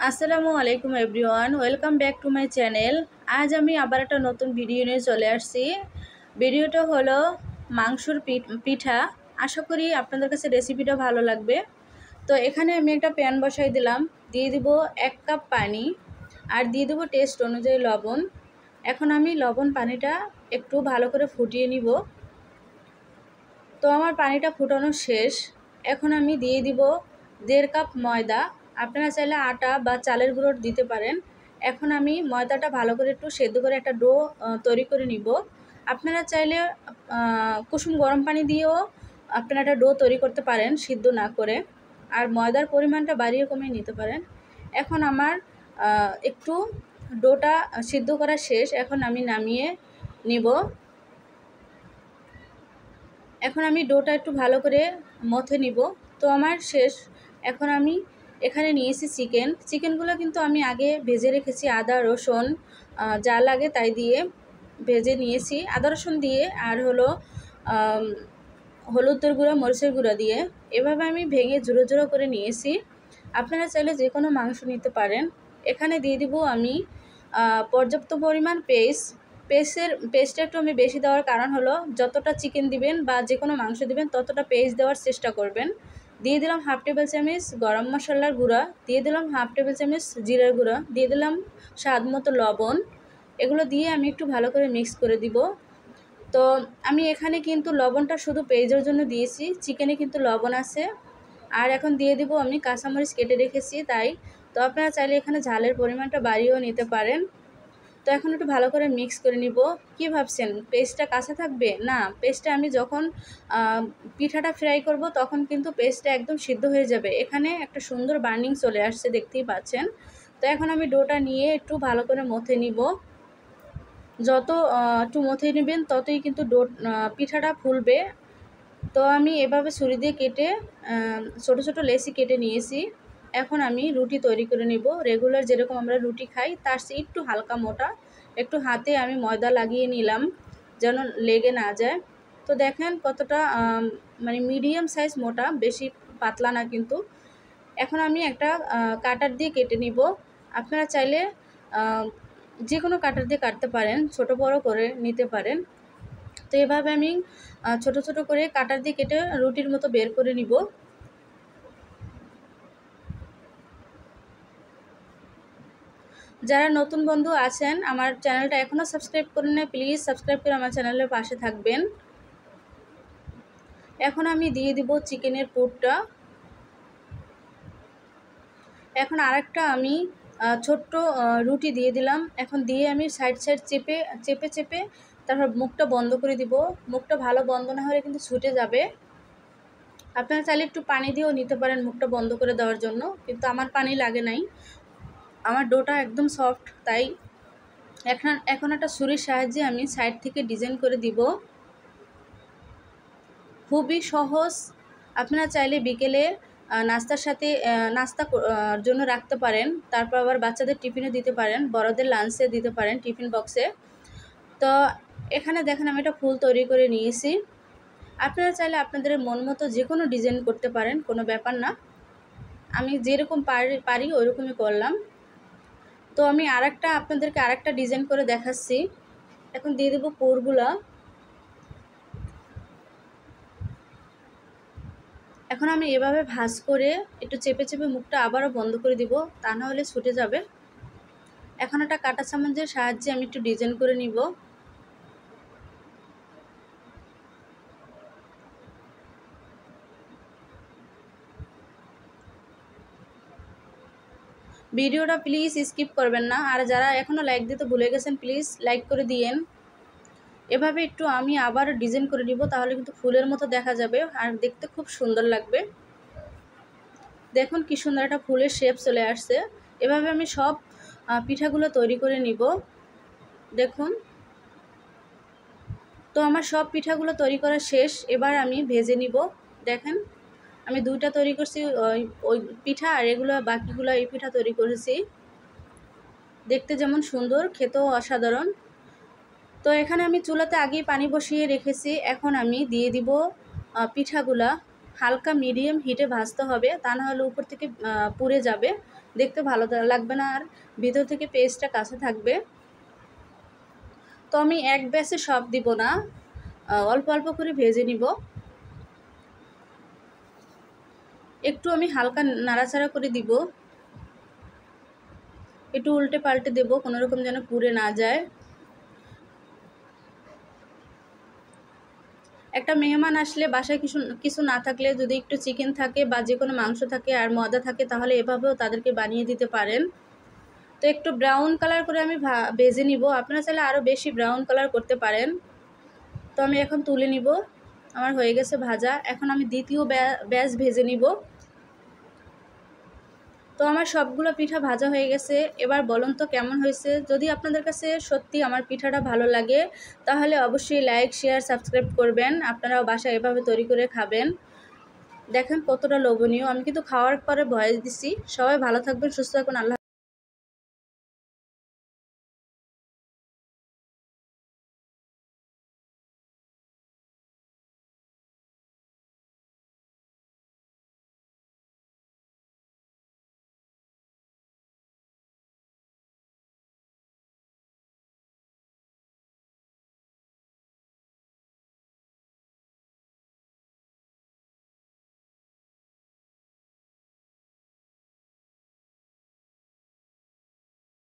আসসালামু আলাইকুম everyone, welcome back to my channel. আজ আমি আবার একটা নতুন ভিডিও নিয়ে চলে আসছি। ভিডিওটা হলো মাংসর পিঠা। আশা করি আপনাদের কাছে রেসিপিটা ভালো লাগবে। তো এখানে আমি একটা প্যান বসাই দিলাম, দিয়ে দিব 1 কাপ পানি আর দিয়ে দেবো টেস্ট অনুযায়ী লবণ। এখন আমি লবণ পানিটা একটু ভালো করে ফুটিয়ে নিব। তো আমার পানিটা ফুটানো শেষ। এখন আমি দিয়ে দিব 1.5 কাপ ময়দা। আপনারা চাইলে আটা বা চালের গুঁড়ো দিতে পারেন। এখন আমি ময়দাটা ভালো করে একটু সেদ্ধ করে একটা ডো তৈরি করে নিব। আপনারা চাইলে কুসুম গরম পানি দিয়েও আপনারা একটা ডো তৈরি করতে পারেন সিদ্ধ না করে, আর ময়দার পরিমাণটা বাড়িয়ে কমিয়ে নিতে পারেন। এখন আমার একটু ডোটা সিদ্ধ করা শেষ। এখন আমি নামিয়ে নিব। এখন আমি ডোটা একটু ভালো করে মথে নিব। তো আমার শেষ। এখন আমি এখানে নিয়েছি চিকেনগুলো কিন্তু আমি আগে ভেজে রেখেছি, আদা রসুন যা লাগে তাই দিয়ে ভেজে নিয়েছি, আদা রসুন দিয়ে আর হলো হলুদের গুঁড়ো মরিচের গুঁড়ো দিয়ে এভাবে আমি ভেঙে জুড়ো জুড়ো করে নিয়েছি। আপনারা চাইলে যে কোনো মাংস নিতে পারেন। এখানে দিয়ে দিব আমি পর্যাপ্ত পরিমাণ পেস্টটা একটু আমি বেশি দেওয়ার কারণ হলো যতটা চিকেন দিবেন বা যে কোনো মাংস দিবেন ততটা পেস্ট দেওয়ার চেষ্টা করবেন। দিয়ে দিলাম 1/2 টেবিল চামচ গরম মশলার গুঁড়া, দিয়ে দিলাম 1/2 টেবিল চামচ জিরার গুঁড়া, দিয়ে দিলাম স্বাদ মতো লবণ। এগুলো দিয়ে আমি একটু ভালো করে মিক্স করে দিব। তো আমি এখানে কিন্তু লবণটা শুধু পেঁয়াজের জন্য দিয়েছি, চিকেনে কিন্তু লবণ আছে। আর এখন দিয়ে দিব আমি কাঁচামরিচ কেটে রেখেছি তাই। তো আপনারা চাইলে এখানে ঝালের পরিমাণটা বাড়িয়েও নিতে পারেন। তো এখন একটু ভালো করে মিক্স করে নিব। কি ভাবছেন পেস্টটা কাঁচা থাকবে? না, পেস্টটা আমি যখন পিঠাটা ফ্রাই করব তখন কিন্তু পেস্টটা একদম সিদ্ধ হয়ে যাবে। এখানে একটা সুন্দর বার্নিং চলে আসছে, দেখতেই পাচ্ছেন। তো এখন আমি ডোটা নিয়ে একটু ভালো করে মথে নিব। যত একটু মথে নেবেন ততই কিন্তু পিঠাটা ফুলবে। তো আমি এভাবে ছুরি দিয়ে কেটে ছোটো ছোটো লেচি কেটে নিয়েছি। এখন আমি রুটি তৈরি করে নিব। রেগুলার যেরকম আমরা রুটি খাই তার চেয়ে একটু হালকা মোটা। একটু হাতে আমি ময়দা লাগিয়ে নিলাম যেন লেগে না যায়। তো দেখেন কতটা মানে মিডিয়াম সাইজ মোটা, বেশি পাতলা না কিন্তু। এখন আমি একটা কাটার দিয়ে কেটে নিব। আপনারা চাইলে যে কোনো কাটার দিয়ে কাটতে পারেন, ছোট বড় করে নিতে পারেন। তো এভাবে আমি ছোট ছোট করে কাটার দিয়ে কেটে রুটির মতো বের করে নিব। যারা নতুন বন্ধু আছেন আমার চ্যানেলটা এখনও সাবস্ক্রাইব করেন না, প্লিজ সাবস্ক্রাইব করে আমার চ্যানেলের পাশে থাকবেন। এখন আমি দিয়ে দিব চিকেনের পুরটা। এখন আরেকটা আমি ছোট্ট রুটি দিয়ে দিলাম। এখন দিয়ে আমি সাইড সাইড চেপে চেপে চেপে তারপর মুখটা বন্ধ করে দিব। মুখটা ভালো বন্ধ না হলে কিন্তু ছুটে যাবে। আপনারা চাইলে একটু পানি দিয়েও নিতে পারেন মুখটা বন্ধ করে দেওয়ার জন্য, কিন্তু আমার পানি লাগে নাই। আমার ডোটা একদম সফট তাই। এখন একটা ছুরির সাহায্যে আমি সাইড থেকে ডিজাইন করে দিব। খুবই সহজ। আপনারা চাইলে বিকেলে নাস্তার সাথে নাস্তা জন্য রাখতে পারেন, তারপর আবার বাচ্চাদের টিফিনে দিতে পারেন, বড়দের লাঞ্চে দিতে পারেন টিফিন বক্সে। তো এখানে দেখেন আমি একটা ফুল তৈরি করে নিয়েছি। আপনারা চাইলে আপনাদের মন মতো যে কোনো ডিজাইন করতে পারেন, কোনো ব্যাপার না। আমি যেরকম পারি ওইরকমই করলাম। তো আমি আপনাদেরকে আরেকটা ডিজাইন করে দেখাচ্ছি। এখন দিয়ে দেবো পুরগুলা। এখন আমি এভাবে ভাঁজ করে একটু চেপে চেপে মুখটা আবারও বন্ধ করে দিব, তা না হলে ছুটে যাবে। এখন একটা কাঁটা চামচের সাহায্যে আমি একটু ডিজাইন করে নিব। ভিডিওটা প্লিজ স্কিপ করবেন না, আর যারা এখনও লাইক দিতে ভুলে গেছেন প্লিজ লাইক করে দিয়েন। এভাবে একটু আমি আবার ডিজাইন করে নিব, তাহলে কিন্তু ফুলের মতো দেখা যাবে আর দেখতে খুব সুন্দর লাগবে। দেখুন কি সুন্দর একটা ফুলের শেপ চলে আসছে। এভাবে আমি সব পিঠাগুলো তৈরি করে নিব। দেখুন, তো আমার সব পিঠাগুলো তৈরি করা শেষ। এবার আমি ভেজে নিব। দেখেন আমি 2টা তৈরি করছি ওই পিঠা, আর এগুলো বাকিগুলো এই পিঠা তৈরি করেছি। দেখতে যেমন সুন্দর, খেতেও অসাধারণ। তো এখানে আমি চুলাতে আগেই পানি বসিয়ে রেখেছি। এখন আমি দিয়ে দিব পিঠাগুলা। হালকা মিডিয়াম হিটে ভাজতে হবে, তা না হলে উপর থেকে পুড়ে যাবে। দেখতে ভালো লাগবে না, আর ভিতর থেকে পেস্টটা কাঁচা থাকবে। তো আমি এক ব্যাচে সব দিব না, অল্প অল্প করে ভেজে নিব। একটু আমি হালকা নাড়াচাড়া করে দিব, একটু উল্টে পাল্টে দেবো, কোনো রকম যেন পুড়ে না যায়। একটা মেহমান আসলে বাসায় কিছু কিছু না থাকলে যদি একটু চিকেন থাকে বা যে কোনো মাংস থাকে আর ময়দা থাকে, তাহলে এভাবেও তাদেরকে বানিয়ে দিতে পারেন। তো একটু ব্রাউন কালার করে আমি ভেজে নিব, আপনারা চাইলে আরও বেশি ব্রাউন কালার করতে পারেন। তো আমি এখন তুলে নিব, আমার হয়ে গেছে ভাজা। এখন আমি দ্বিতীয় ব্যাচ ভেজে নিব। তো আমার সবগুলো পিঠা ভাজা হয়ে গেছে। এবার বলুন তো কেমন হয়েছে। যদি আপনাদের কাছে সত্যি আমার পিঠাটা ভালো লাগে, তাহলে অবশ্যই লাইক, শেয়ার, সাবস্ক্রাইব করবেন। আপনারাও বাসায় এভাবে তৈরি করে খাবেন। দেখেন কতটা লোভনীয়। আমি কিন্তু খাওয়ার পরে ভয়েস দিছি। সবাই ভালো থাকবেন, সুস্থ থাকুন। আল্লাহ।